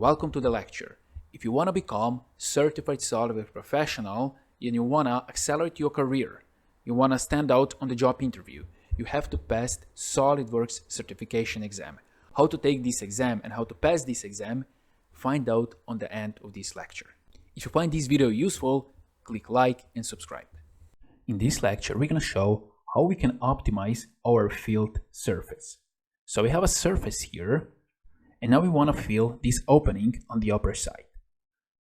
Welcome to the lecture. If you want to become certified SolidWorks professional and you want to accelerate your career, you want to stand out on the job interview, you have to pass SolidWorks certification exam. How to take this exam and how to pass this exam, find out on the end of this lecture. If you find this video useful, click like and subscribe. In this lecture, we're going to show how we can optimize our field surface. So we have a surface here, and now we want to fill this opening on the upper side.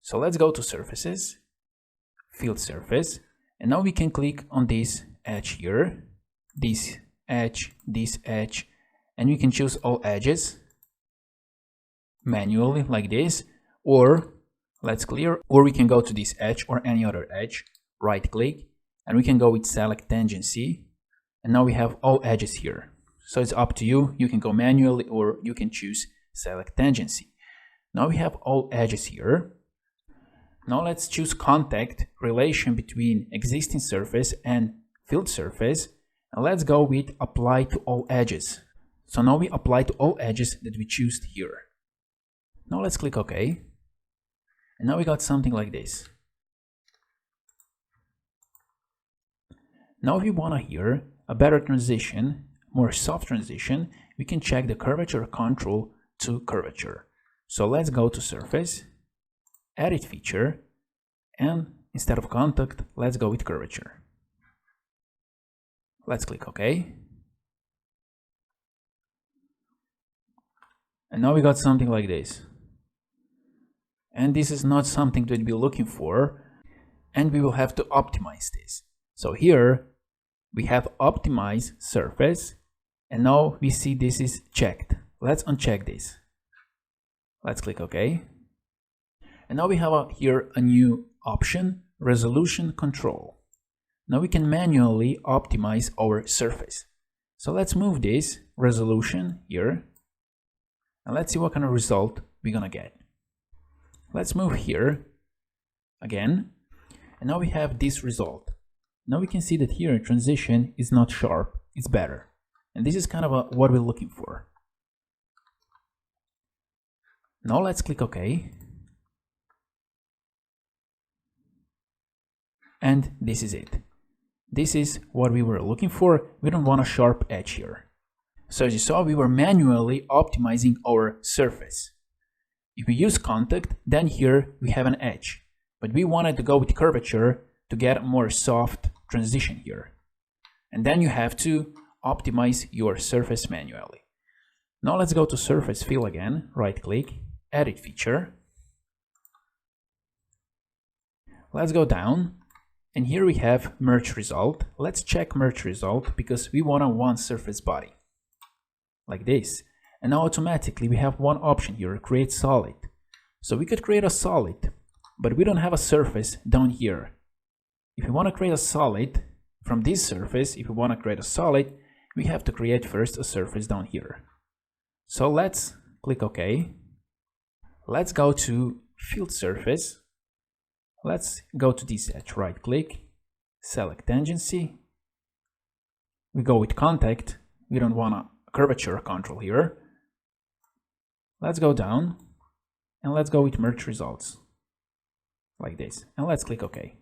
So let's go to Surfaces, Field Surface, and now we can click on this edge here, this edge, and we can choose all edges manually like this, or let's clear, or we can go to this edge or any other edge, right click, and we can go with Select Tangency, and now we have all edges here. So it's up to you. You can go manually or you can choose Select Tangency. Now we have all edges here. Now let's choose contact relation between existing surface and field surface, and let's go with Apply to all edges. So now we apply to all edges that we choose here. Now let's click OK, and now we got something like this. Now if we want to hear a better transition, more soft transition, we can check the curvature control to curvature. So let's go to Surface, Edit Feature, and instead of contact, let's go with curvature. Let's click OK. And now we got something like this. And this is not something that we're looking for, and we will have to optimize this. So here we have Optimize Surface, and now we see this is checked. Let's uncheck this. Let's click OK. And now we have here a new option, Resolution Control. Now we can manually optimize our surface. So let's move this resolution here, and let's see what kind of result we're gonna get. Let's move here again, and now we have this result. Now we can see that here transition is not sharp, it's better. And this is kind of what we're looking for. Now let's click OK. And this is it. This is what we were looking for. We don't want a sharp edge here. So as you saw, we were manually optimizing our surface. If we use contact, then here we have an edge. But we wanted to go with curvature to get a more soft transition here. And then you have to optimize your surface manually. Now let's go to Surface Fill again, right click, Edit Feature. Let's go down, and here we have Merge Result. Let's check Merge Result because we want a one surface body, like this. And now automatically we have one option here, Create Solid. So we could create a solid, but we don't have a surface down here. If we want to create a solid from this surface, if we want to create a solid, we have to create first a surface down here. So let's click OK. Let's go to Field Surface. Let's go to this edge, right click, Select Tangency. We go with Contact. We don't want a curvature control here. Let's go down, and let's go with Merge Results, like this. And let's click OK.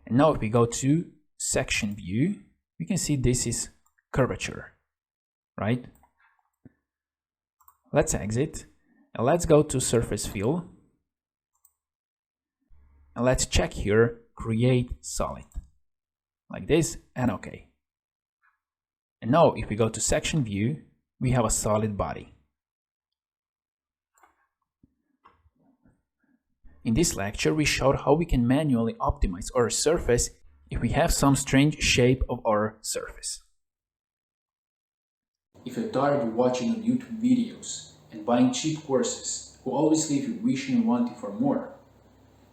And now if we go to Section View, we can see this is curvature, right? Let's exit, and let's go to Surface Fill, and let's check here, Create Solid, like this, and OK. And now if we go to Section View, we have a solid body. In this lecture, we showed how we can manually optimize our surface if we have some strange shape of our surface. If you're tired of watching on YouTube videos and buying cheap courses who always leave you wishing and wanting for more,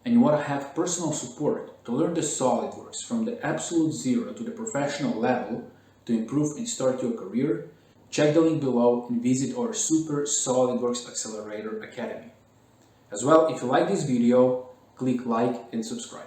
and you want to have personal support to learn the SolidWorks from the absolute zero to the professional level to improve and start your career, check the link below and visit our Super SolidWorks Accelerator Academy. As well, if you like this video, click like and subscribe.